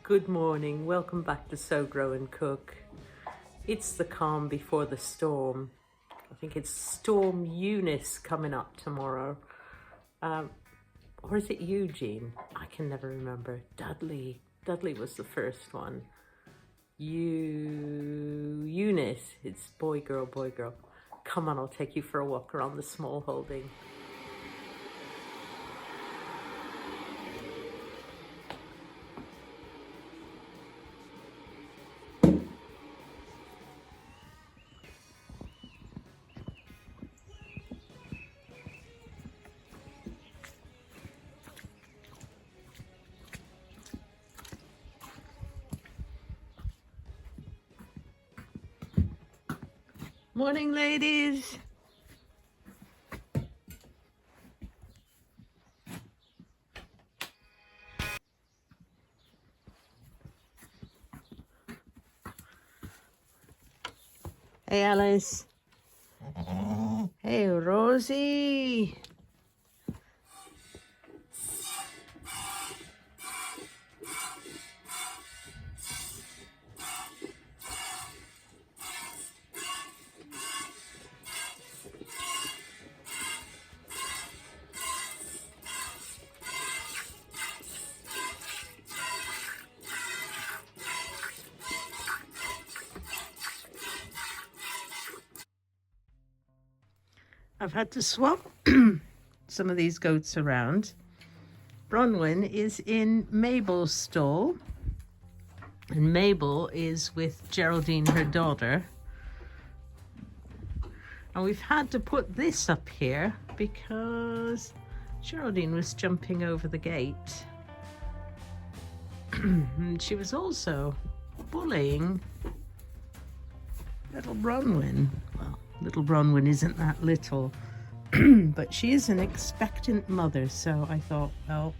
Good morning, welcome back to Sow, Grow and Cook. It's the calm before the storm. I think it's Storm Eunice coming up tomorrow. Or is it Eugene? I can never remember. Dudley was the first one. Eunice, it's boy, girl, boy, girl. Come on, I'll take you for a walk around the small holding. Morning, ladies. Hey, Alice. Hey, Rosie. I've had to swap some of these goats around. Bronwyn is in Mabel's stall, and Mabel is with Geraldine, her daughter. And we've had to put this up here because Geraldine was jumping over the gate. And she was also bullying little Bronwyn. Well, little Bronwyn isn't that little, but she is an expectant mother, so I thought, well,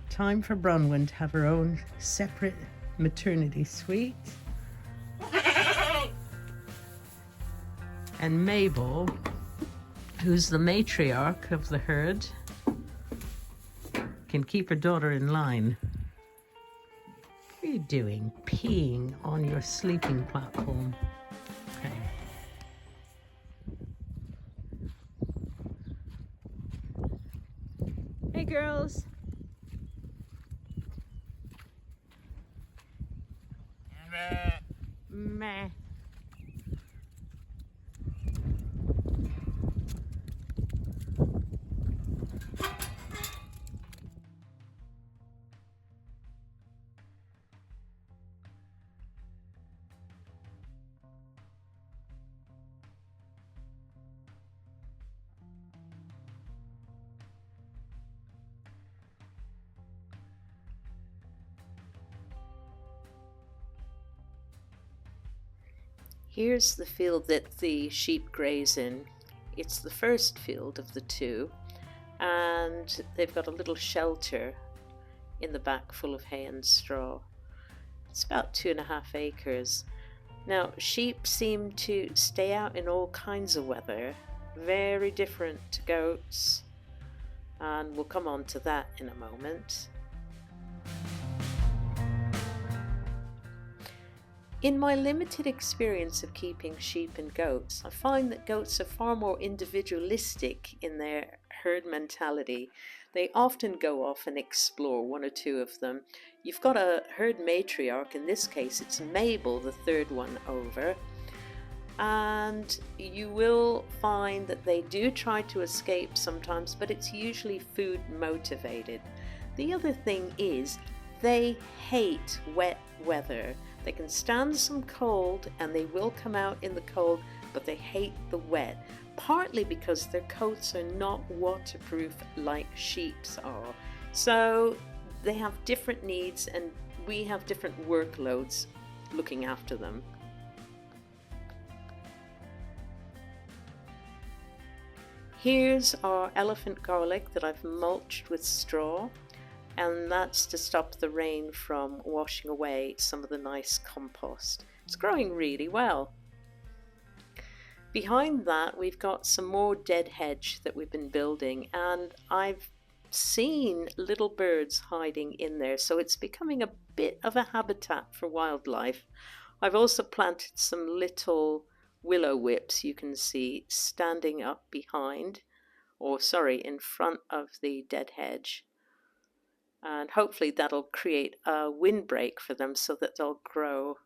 time for Bronwyn to have her own separate maternity suite. And Mabel, who's the matriarch of the herd, can keep her daughter in line. What are you doing? Peeing on your sleeping platform. Okay. Hey, girls. Meh. Here's the field that the sheep graze in. It's the first field of the two, and they've got a little shelter in the back full of hay and straw. It's about 2.5 acres. Now, sheep seem to stay out in all kinds of weather, very different to goats, and we'll come on to that in a moment. In my limited experience of keeping sheep and goats, I find that goats are far more individualistic in their herd mentality. They often go off and explore, one or two of them. You've got a herd matriarch, in this case it's Mabel, the third one over, and you will find that they do try to escape sometimes, but it's usually food motivated. The other thing is they hate wet weather. They can stand some cold and they will come out in the cold, but they hate the wet, partly because their coats are not waterproof like sheep's are. So they have different needs and we have different workloads looking after them. Here's our elephant garlic that I've mulched with straw, and that's to stop the rain from washing away some of the nice compost. It's growing really well. Behind that we've got some more dead hedge that we've been building, and I've seen little birds hiding in there, so it's becoming a bit of a habitat for wildlife. I've also planted some little willow whips you can see standing up behind, or sorry, in front of the dead hedge. And hopefully that'll create a windbreak for them so that they'll grow.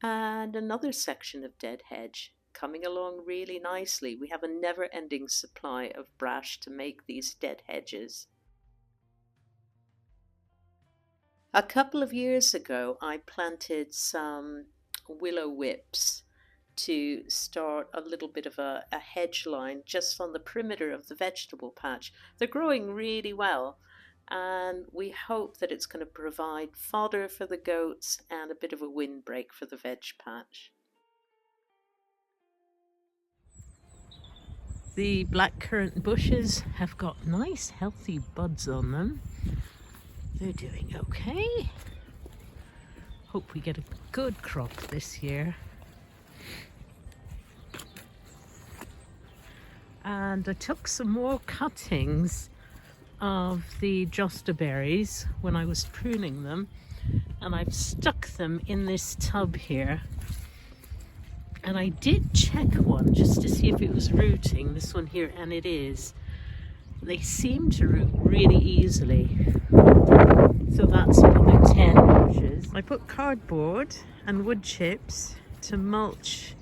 And another section of dead hedge coming along really nicely. We have a never-ending supply of brash to make these dead hedges. A couple of years ago, I planted some willow whips to start a little bit of a hedge line just on the perimeter of the vegetable patch. They're growing really well, and we hope that it's going to provide fodder for the goats and a bit of a windbreak for the veg patch. The blackcurrant bushes have got nice healthy buds on them. They're doing okay. Hope we get a good crop this year. And I took some more cuttings of the josta berries when I was pruning them, and I've stuck them in this tub here. And I did check one just to see if it was rooting, this one here, and it is. They seem to root really easily. So that's another 10 bushes. I put cardboard and wood chips to mulch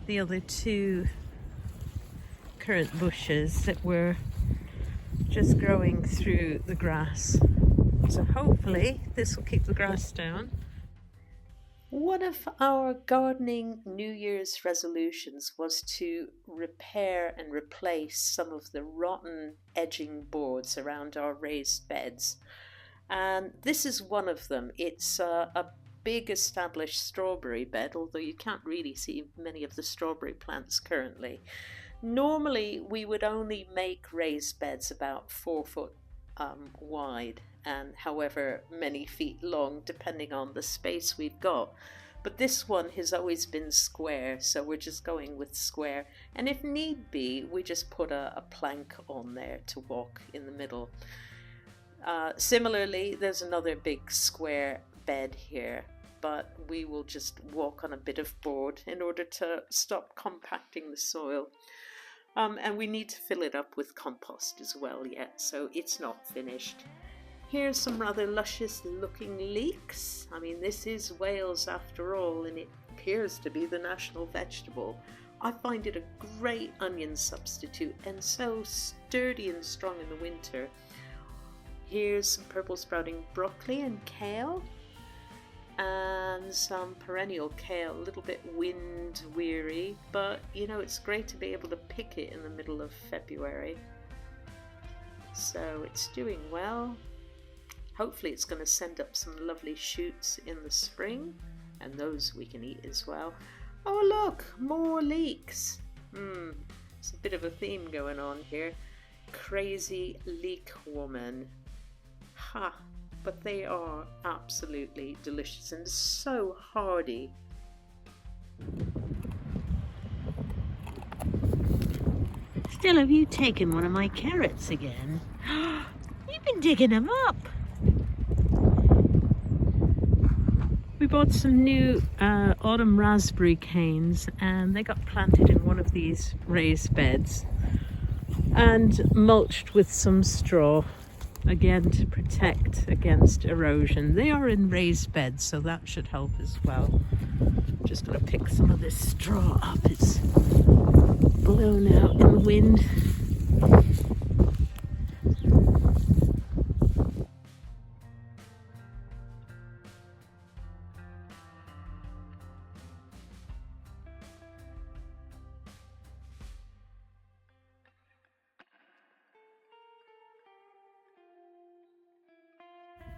the other 2 currant bushes that were just growing through the grass. So hopefully this will keep the grass down. One of our gardening New Year's resolutions was to repair and replace some of the rotten edging boards around our raised beds. And this is one of them. It's a big established strawberry bed, although you can't really see many of the strawberry plants currently. Normally we would only make raised beds about 4 foot wide and however many feet long, depending on the space we've got. But this one has always been square, so we're just going with square. And if need be, we just put a plank on there to walk in the middle. Similarly, there's another big square bed here, but we will just walk on a bit of board in order to stop compacting the soil. And we need to fill it up with compost as well yet, so it's not finished. Here's some rather luscious looking leeks. I mean, this is Wales after all, and it appears to be the national vegetable. I find it a great onion substitute and so sturdy and strong in the winter. Here's some purple sprouting broccoli and kale, and some perennial kale, a little bit wind weary, but you know, it's great to be able to pick it in the middle of February. So it's doing well. Hopefully it's going to send up some lovely shoots in the spring, and those we can eat as well. Oh look, more leeks. It's a bit of a theme going on here. Crazy leek woman. Ha! But they are absolutely delicious and so hardy. Still, have you taken one of my carrots again? You've been digging them up. We bought some new autumn raspberry canes, and they got planted in one of these raised beds and mulched with some straw, again to protect against erosion. They are in raised beds, so that should help as well. Just going to pick some of this straw up. It's blown out in the wind.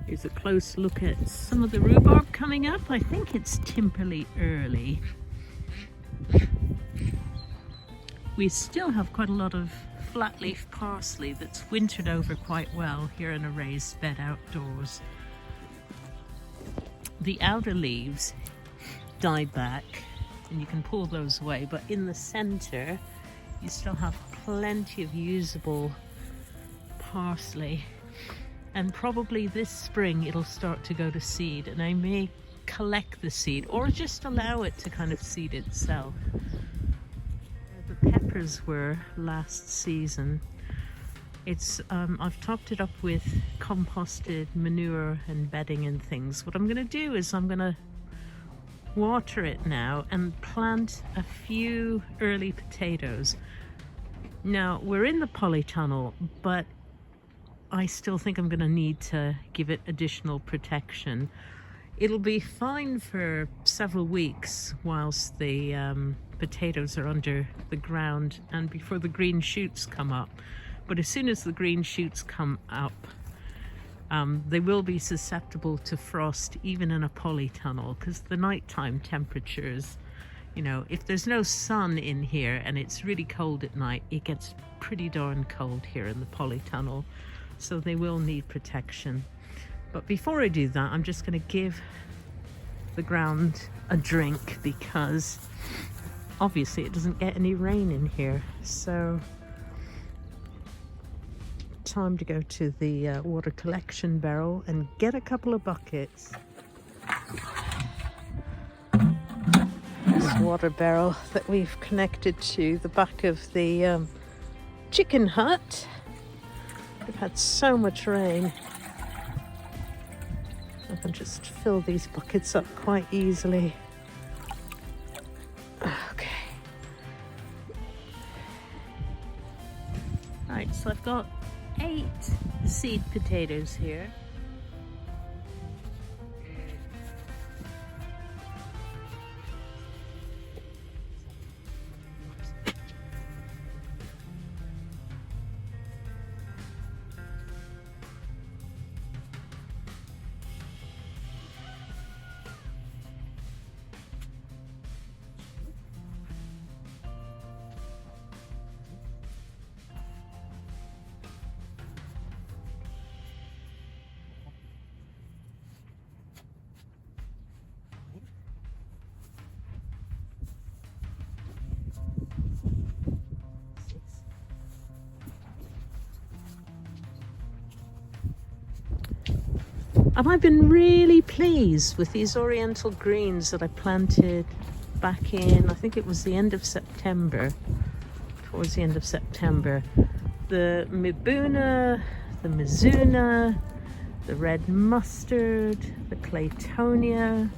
Here's a close look at some of the rhubarb coming up. I think it's timperly early. We still have quite a lot of flat leaf parsley that's wintered over quite well here in a raised bed outdoors. The outer leaves died back and you can pull those away, but in the center you still have plenty of usable parsley, and probably this spring it'll start to go to seed, and I may collect the seed or just allow it to kind of seed itself. The peppers were last season. It's I've topped it up with composted manure and bedding and things. What I'm going to do is I'm going to water it now and plant a few early potatoes. Now we're in the polytunnel, but I still think I'm going to need to give it additional protection. It'll be fine for several weeks whilst the potatoes are under the ground and before the green shoots come up. But as soon as the green shoots come up, they will be susceptible to frost even in a polytunnel, because the nighttime temperatures, you know, if there's no sun in here and it's really cold at night, it gets pretty darn cold here in the polytunnel. So they will need protection. But before I do that, I'm just going to give the ground a drink, because obviously it doesn't get any rain in here. So time to go to the water collection barrel and get a couple of buckets. This water barrel that we've connected to the back of the chicken hut. We've had so much rain. I can just fill these buckets up quite easily. Okay. Right, so I've got 8 seed potatoes here. And I've been really pleased with these oriental greens that I planted back in, I think it was the end of September, towards the end of September. The Mibuna, the Mizuna, the red mustard, the Claytonia,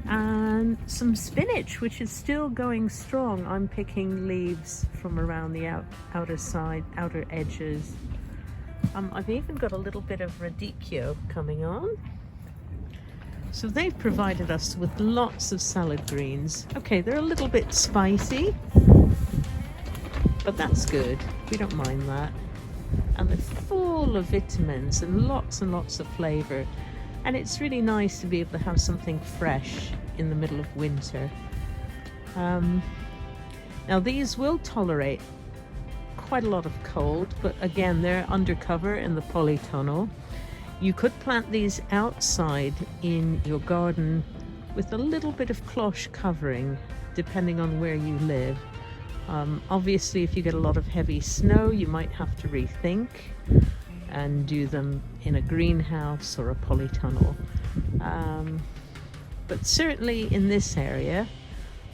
and some spinach, which is still going strong. I'm picking leaves from around the outer edges. I've even got a little bit of radicchio coming on. So they've provided us with lots of salad greens. Okay, they're a little bit spicy, but that's good. We don't mind that. And they're full of vitamins and lots of flavor. And it's really nice to be able to have something fresh in the middle of winter. Now these will tolerate quite a lot of cold, but again, they're undercover in the polytunnel. You could plant these outside in your garden with a little bit of cloche covering, depending on where you live. Obviously, if you get a lot of heavy snow, you might have to rethink and do them in a greenhouse or a polytunnel. But certainly in this area,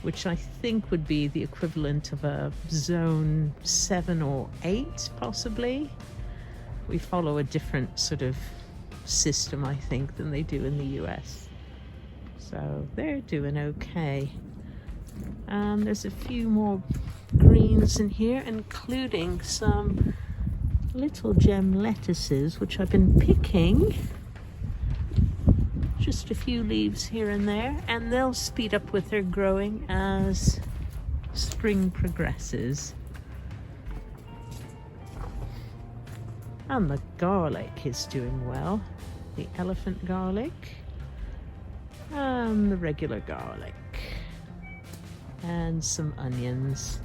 which I think would be the equivalent of a zone 7 or 8, possibly. We follow a different sort of system, I think, than they do in the US. So they're doing okay. And there's a few more greens in here, including some little gem lettuces, which I've been picking. Just a few leaves here and there, and they'll speed up with their growing as spring progresses. And the garlic is doing well. The elephant garlic and the regular garlic and some onions.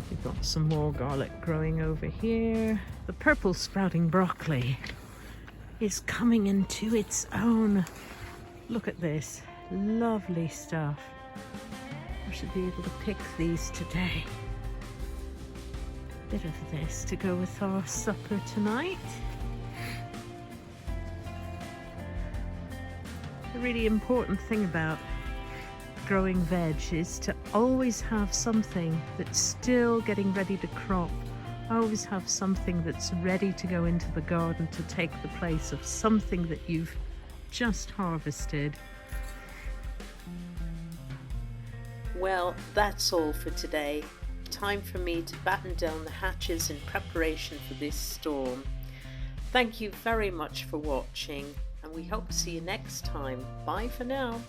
We've got some more garlic growing over here. The purple sprouting broccoli is coming into its own. Look at this, lovely stuff. I should be able to pick these today. Bit of this to go with our supper tonight. The really important thing about growing veg is to always have something that's still getting ready to crop. Always have something that's ready to go into the garden to take the place of something that you've just harvested. Well, that's all for today. Time for me to batten down the hatches in preparation for this storm. Thank you very much for watching, and we hope to see you next time. Bye for now.